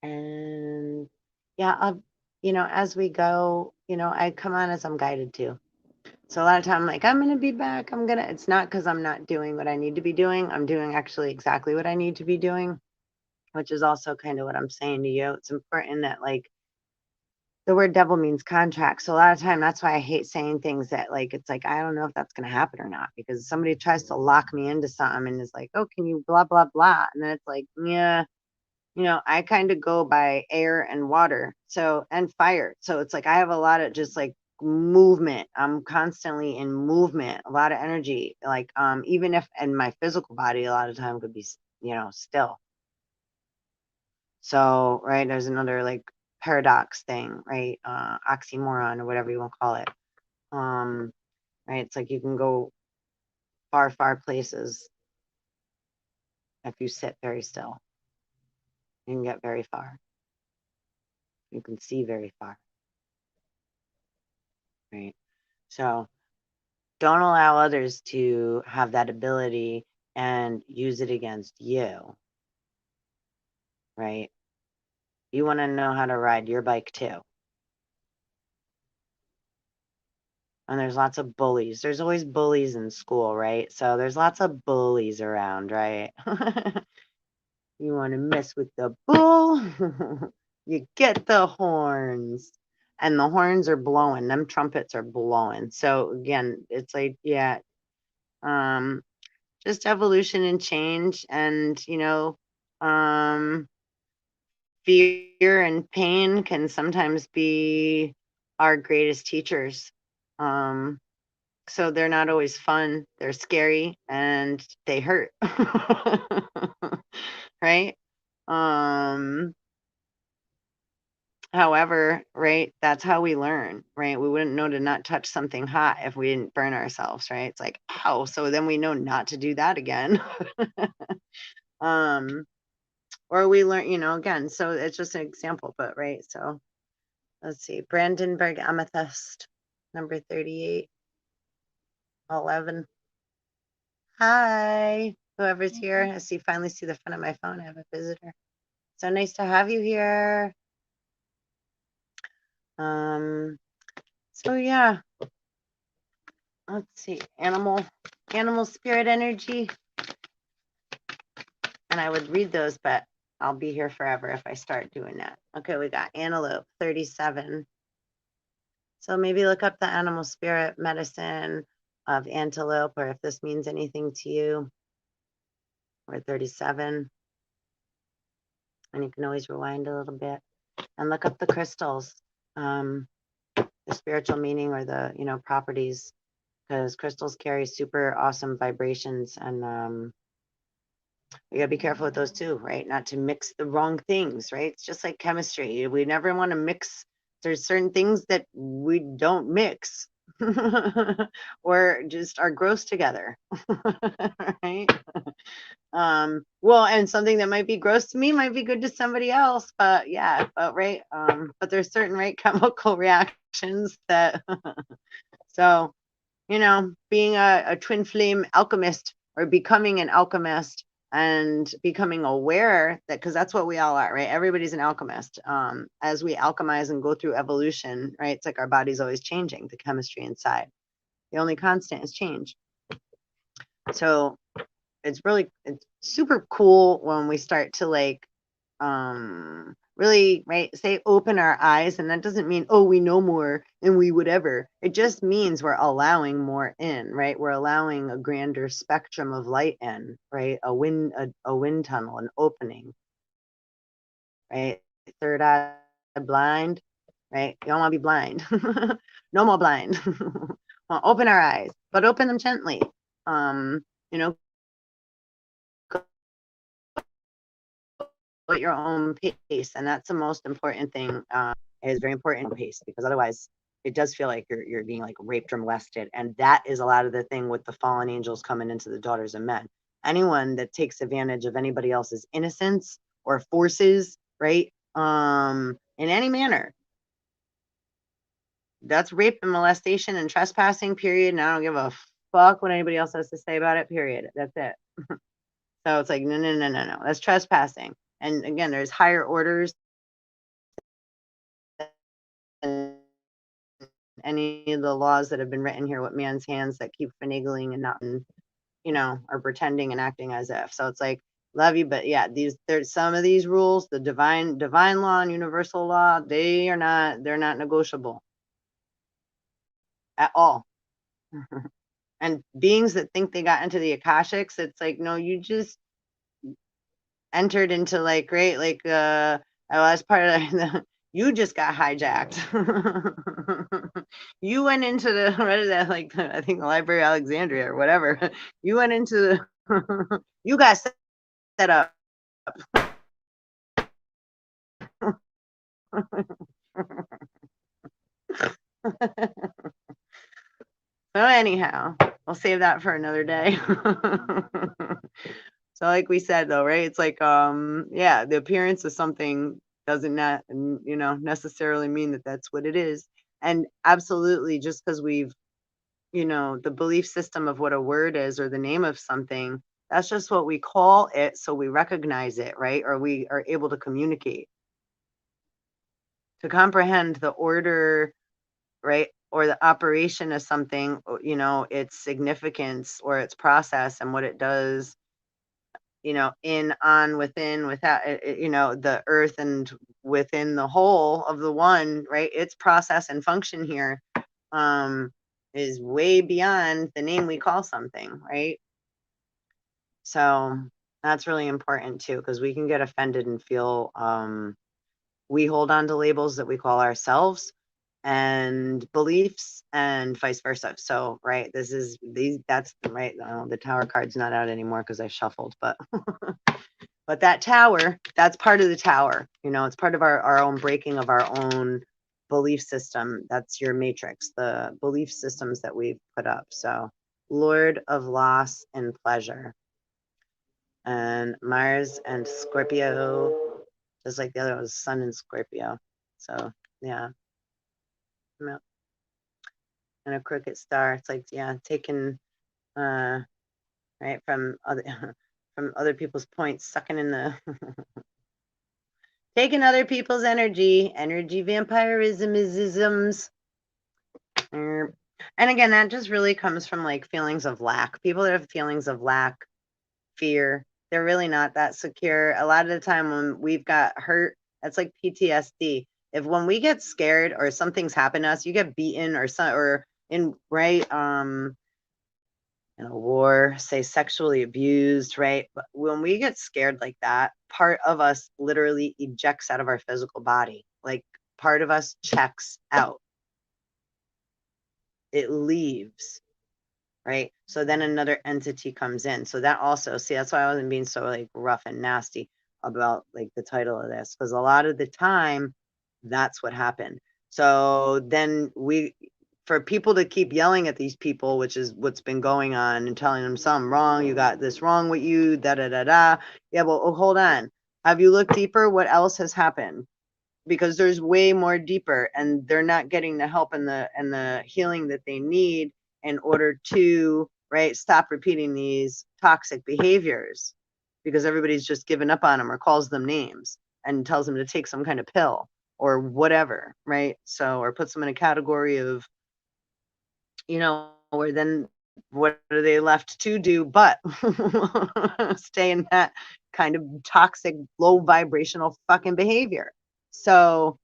And I'll, you know, as we go, you know, I come on as I'm guided to. So a lot of time I'm like, I'm going to be back. It's not because I'm not doing what I need to be doing. I'm doing actually exactly what I need to be doing, which is also kind of what I'm saying to you. It's important that, like, the word devil means contract. So a lot of time, that's why I hate saying things that, like, it's like, I don't know if that's going to happen or not, because somebody tries to lock me into something and is like, oh, can you blah, blah, blah. And then it's like, yeah, you know, I kind of go by air and water. So, and fire. So it's like, I have a lot of just like movement. I'm constantly in movement, a lot of energy. Like, even if in my physical body, a lot of time could be, you know, still. So, right, there's another like paradox thing, right? Oxymoron or whatever you want to call it. Right, it's like you can go far, far places if you sit very still. You can get very far. You can see very far. Right. So don't allow others to have that ability and use it against you. Right. You want to know how to ride your bike too. And there's lots of bullies. There's always bullies in school, right? So there's lots of bullies around, right? You want to mess with the bull, you get the horns. And the horns are blowing, them trumpets are blowing. So again, it's like, yeah, just evolution and change, and fear and pain can sometimes be our greatest teachers. So they're not always fun, they're scary, and they hurt. Right? However, right, that's how we learn, right? We wouldn't know to not touch something hot if we didn't burn ourselves, right? It's like, ow, so then we know not to do that again. Or we learn, again, so it's just an example, but right, so let's see, Brandenburg Amethyst, number 38, 11. Hi, whoever's here. I finally see the front of my phone. I have a visitor. So nice to have you here. So yeah, let's see, animal spirit energy. And I would read those, but I'll be here forever if I start doing that. Okay, we got antelope, 37. So maybe look up the animal spirit medicine of antelope, or if this means anything to you. Or 37. And you can always rewind a little bit and look up the crystals, the spiritual meaning or the, properties, because crystals carry super awesome vibrations, and we gotta be careful with those too, right? Not to mix the wrong things, right? It's just like chemistry. We never want to mix. There's certain things that we don't mix or just are gross together, right? Well, and something that might be gross to me might be good to somebody else, but yeah, but right. But there's certain right chemical reactions that so being a twin flame alchemist or becoming an alchemist and becoming aware that, because that's what we all are, right? Everybody's an alchemist. As we alchemize and go through evolution, right? It's like our body's always changing, the chemistry inside. The only constant is change. So it's super cool when we start to really, right, say open our eyes. And that doesn't mean, oh, we know more and we whatever. It just means we're allowing more in, right? We're allowing a grander spectrum of light in, right? A wind tunnel, an opening, right? Third eye blind, right? You don't want to be blind. No more blind. Well, open our eyes, but open them gently. You know, at your own pace, and that's the most important thing. It is very important pace, because otherwise it does feel like you're being like raped or molested, and that is a lot of the thing with the fallen angels coming into the daughters of men. Anyone that takes advantage of anybody else's innocence or forces, right, in any manner, that's rape and molestation and trespassing, period. And I don't give a fuck what anybody else has to say about it, period. That's it. So it's like, no, that's trespassing. And again, there's higher orders than any of the laws that have been written here with man's hands that keep finagling and not, or pretending and acting as if. So it's like, love you, but yeah, there's some of these rules, the divine law and universal law, they're not negotiable at all. And beings that think they got into the Akashics, it's like, no, you just entered into like, great, like, as part of the, you just got hijacked. You went into the, what is that, like, I think the Library of Alexandria or whatever. You went into the, you got set up. So anyhow, we'll save that for another day. So like we said though, right? It's like yeah, the appearance of something doesn't not necessarily mean that that's what it is. And absolutely, just because we've the belief system of what a word is or the name of something, that's just what we call it, so we recognize it, right? Or we are able to communicate. To comprehend the order, right? Or the operation of something, its significance or its process and what it does, in, on, within, without, the earth and within the whole of the one, right? Its process and function here is way beyond the name we call something, right? So that's really important too, because we can get offended and feel we hold on to labels that we call ourselves and beliefs and vice versa. So, right, that's right. The tower card's not out anymore because I shuffled, but but that tower, that's part of the tower. It's part of our own breaking of our own belief system. That's your matrix, the belief systems that we've put up. So, Lord of loss and pleasure, and Mars and Scorpio, just like the other was Sun and Scorpio. So, yeah. And a crooked star. It's like, yeah, taking right from other from other people's points, sucking in the taking other people's energy vampirism isms. And again, that just really comes from like feelings of lack. People that have feelings of lack, fear, they're really not that secure. A lot of the time when we've got hurt, that's like PTSD. If when we get scared or something's happened to us, you get beaten or in right in a war, say sexually abused, right? But when we get scared like that, part of us literally ejects out of our physical body. Like part of us checks out. It leaves, right? So then another entity comes in. So that also, see, that's why I wasn't being so like rough and nasty about like the title of this, because a lot of the time that's what happened. So then for people to keep yelling at these people, which is what's been going on, and telling them something wrong, you got this wrong with you, da da da da. Yeah, well, hold on. Have you looked deeper? What else has happened? Because there's way more deeper, and they're not getting the help and the healing that they need in order to stop repeating these toxic behaviors, because everybody's just given up on them or calls them names and tells them to take some kind of pill or whatever, right? So, or puts them in a category of, where then what are they left to do but stay in that kind of toxic, low vibrational fucking behavior. So,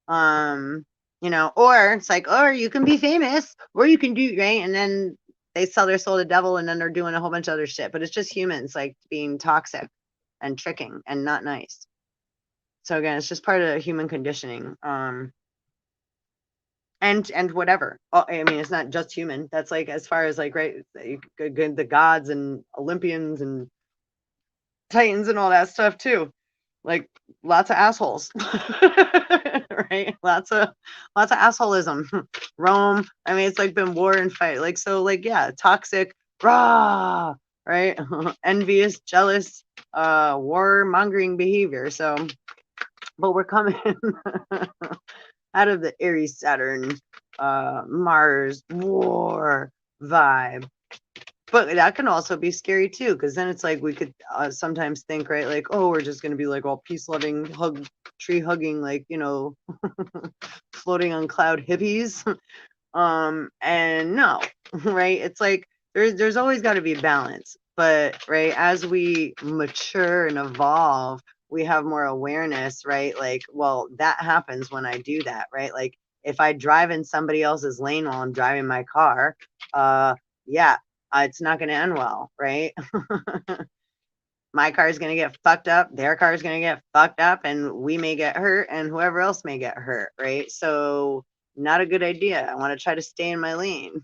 or it's like, or you can be famous, or you can do right, and then they sell their soul to the devil, and then they're doing a whole bunch of other shit. But it's just humans like being toxic and tricking and not nice. So again, it's just part of human conditioning. And whatever. Oh, I mean, it's not just human. That's like as far as like the gods and Olympians and Titans and all that stuff too. Like lots of assholes, right? Lots of assholism. Rome. I mean, it's like been war and fight. Like so, like yeah, toxic, rah, right? Envious, jealous, war-mongering behavior. So, but we're coming out of the Aries, Saturn, Mars, war vibe. But that can also be scary too, because then it's like we could sometimes think, right, like, oh, we're just going to be like all peace loving, tree hugging, like, floating on cloud hippies. And no, right? It's like there's always got to be balance. But right, as we mature and evolve, we have more awareness, right? Like, well, that happens when I do that, right? Like if I drive in somebody else's lane while I'm driving my car, yeah, it's not going to end well, right? My car is going to get fucked up, their car is going to get fucked up, and we may get hurt, and whoever else may get hurt, right? So not a good idea. I want to try to stay in my lane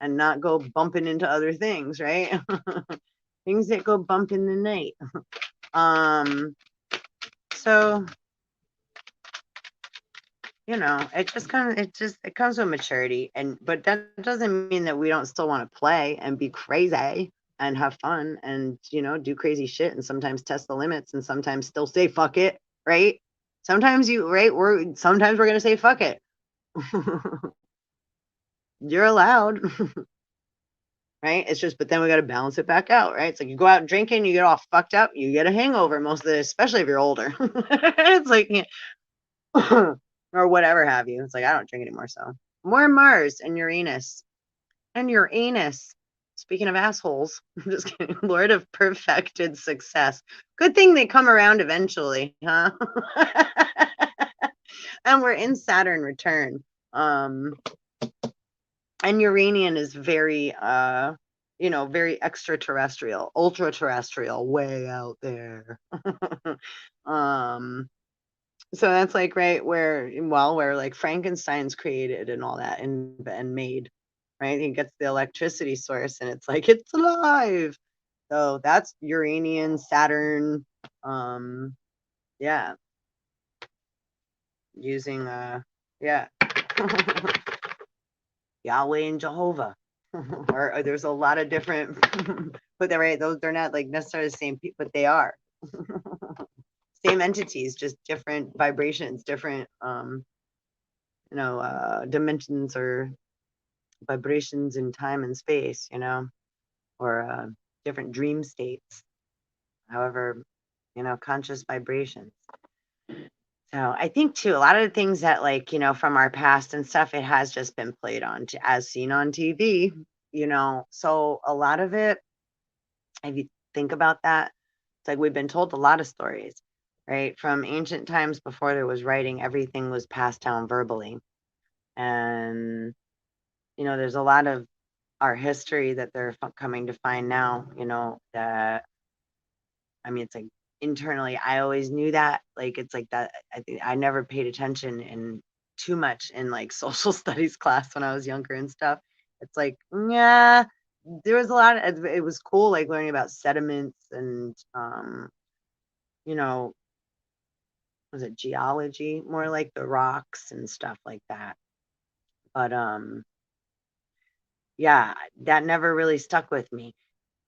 and not go bumping into other things, right? Things that go bump in the night. So you know, it comes with maturity, but that doesn't mean that we don't still want to play and be crazy and have fun and, you know, do crazy shit and sometimes test the limits and sometimes still say fuck it, right? Sometimes we're gonna say fuck it. You're allowed, right? It's just, but then we got to balance it back out, right? It's like you go out drinking, you get all fucked up, you get a hangover most of it, especially if you're older. It's like, or whatever have you. It's like, I don't drink anymore. So more Mars and Uranus and Uranus. Speaking of assholes, I'm just kidding. Lord of perfected success. Good thing they come around eventually, huh? And we're in Saturn return. And Uranian is very you know, very extraterrestrial, ultra terrestrial, way out there. um so that's like right where like Frankenstein's created and all that and made, right? He gets the electricity source and it's like it's alive. So that's Uranian, Saturn, yeah, using yeah. Yahweh and Jehovah. Or there's a lot of different, but they're right. Those they're not like necessarily the same people, but they are same entities, just different vibrations, different you know, dimensions or vibrations in time and space, you know, or different dream states. However, you know, conscious vibrations. So I think too, a lot of the things that like, you know, from our past and stuff, it has just been played on as seen on TV, you know. So a lot of it, if you think about that, it's like we've been told a lot of stories, right? From ancient times before there was writing, everything was passed down verbally. And, you know, there's a lot of our history that they're coming to find now, you know, that I mean, it's like internally, I always knew that. Like, it's like that. I think I never paid attention in too much in like social studies class when I was younger and stuff. It's like, yeah, there was a lot of, it was cool, like learning about sediments and, you know, was it geology? More like the rocks and stuff like that. But, yeah, that never really stuck with me.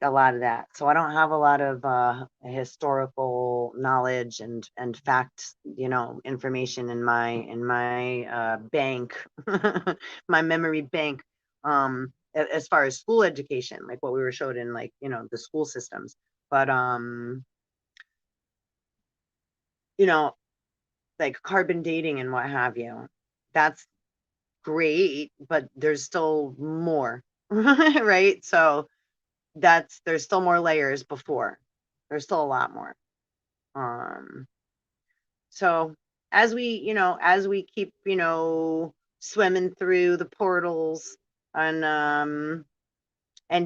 A lot of that. So I don't have a lot of historical knowledge and facts, you know, information in my bank, my memory bank. As far as school education, like what we were showed in like, you know, the school systems. But you know, like carbon dating and what have you. That's great, but there's still more. Right? So there's still more layers before. There's still a lot more. Um, so as we keep, you know, swimming through the portals and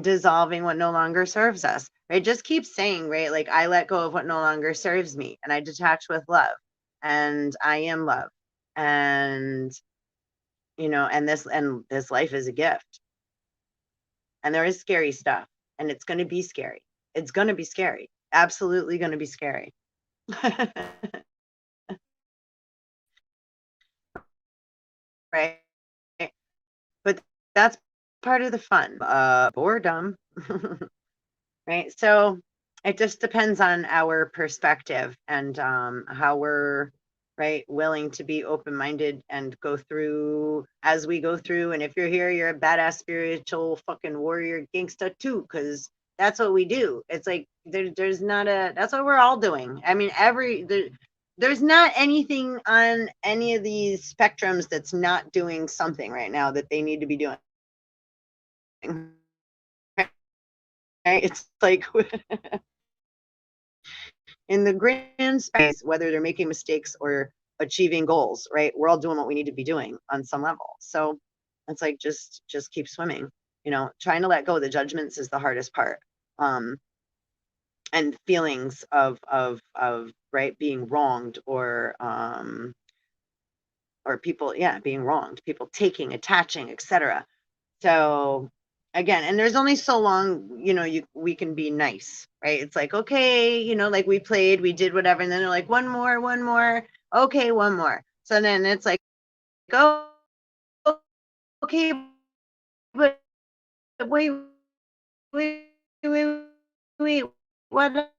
dissolving what no longer serves us, right? Just keep saying, right? Like I let go of what no longer serves me and I detach with love and I am love. And you know, and this life is a gift. And there is scary stuff and it's going to be scary. It's going to be scary. Absolutely going to be scary. Right? But that's part of the fun. Boredom. Right? So it just depends on our perspective and how we're right willing to be open-minded and go through as we go through. And if you're here, you're a badass spiritual fucking warrior gangsta too, because that's what we do. It's like there's not a that's what we're all doing. I mean, there's not anything on any of these spectrums that's not doing something right now that they need to be doing. Right? It's like in the grand space, whether they're making mistakes or achieving goals, right? We're all doing what we need to be doing on some level. So it's like just keep swimming. You know, trying to let go of the judgments is the hardest part. Um, and feelings of right being wronged or people, yeah, being wronged, people taking, attaching, etc. So again, and there's only so long, you know, we can be nice, right? It's like, okay, you know, like we played, we did whatever, and then they're like, one more, okay, one more. So then it's like, oh, okay, but wait, wait, wait, wait, what?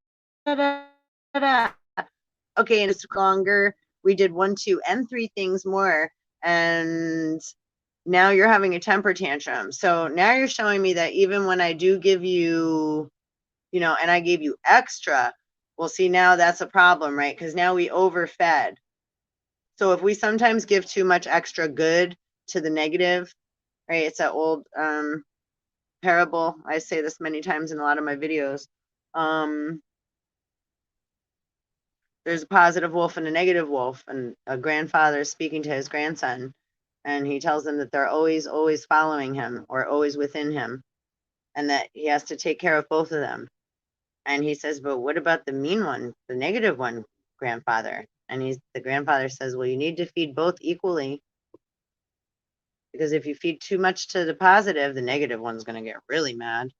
Okay, and it's longer. We did 1, 2, and 3 things more, and now you're having a temper tantrum. So now you're showing me that even when I do give you, and I gave you extra, well, see, now that's a problem, right? Because now we overfed. So if we sometimes give too much extra good to the negative, right? It's that old parable. I say this many times in a lot of my videos. There's a positive wolf and a negative wolf, and a grandfather is speaking to his grandson, and he tells them that they're always, always following him or always within him, and that he has to take care of both of them. And he says, but what about the mean one, the negative one, grandfather? And the grandfather says, well, you need to feed both equally, because if you feed too much to the positive, the negative one's going to get really mad.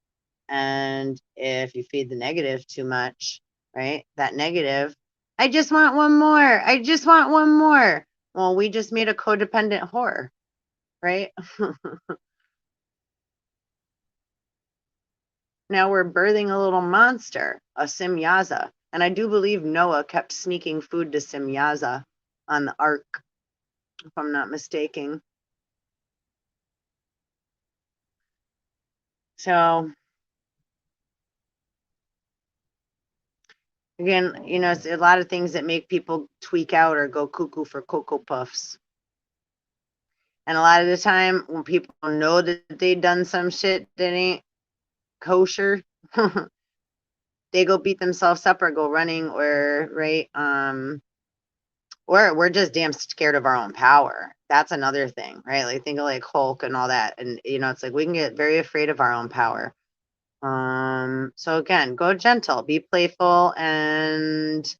And if you feed the negative too much, right, that negative, I just want one more. I just want one more. Well, we just made a codependent whore, right? Now we're birthing a little monster, a Simyaza. And I do believe Noah kept sneaking food to Simyaza on the ark, if I'm not mistaken. So, again, it's a lot of things that make people tweak out or go cuckoo for Cocoa Puffs. And a lot of the time, when people know that they done some shit that ain't kosher, they go beat themselves up or go running, or right, or we're just damn scared of our own power. That's another thing, right? Like think of like Hulk and all that, and it's like we can get very afraid of our own power. So again, go gentle, be playful, and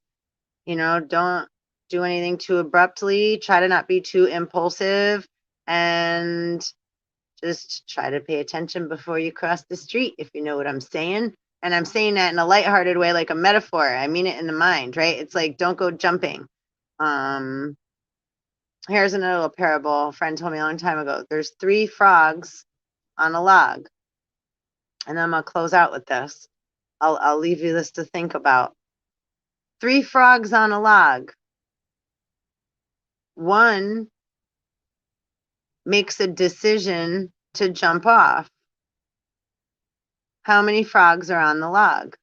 don't do anything too abruptly. Try to not be too impulsive, and just try to pay attention before you cross the street, if you know what I'm saying. And I'm saying that in a lighthearted way, like a metaphor. I mean it in the mind, right? It's like, don't go jumping. Here's another little parable. A friend told me a long time ago. There's 3 frogs on a log. And I'm going to close out with this. I'll leave you this to think about. 3 frogs on a log. One makes a decision to jump off. How many frogs are on the log?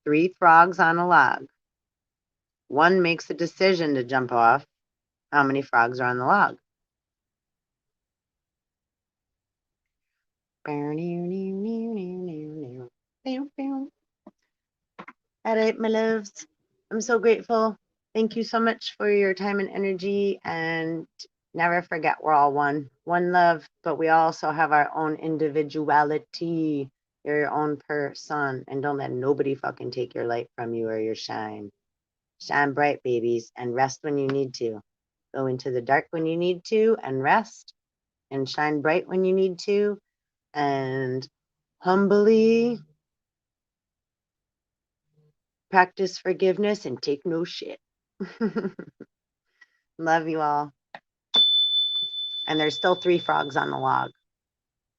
3 frogs on a log. One makes a decision to jump off. How many frogs are on the log? All right, my loves. I'm so grateful. Thank you so much for your time and energy. And never forget, we're all one. One love, but we also have our own individuality. You're your own person. And don't let nobody fucking take your light from you or your shine. Shine bright, babies, and rest when you need to. Go into the dark when you need to and rest, and shine bright when you need to, and humbly practice forgiveness and take no shit. Love you all. And there's still 3 frogs on the log.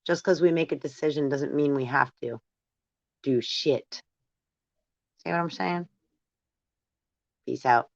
Just because we make a decision doesn't mean we have to do shit. See what I'm saying? Peace out.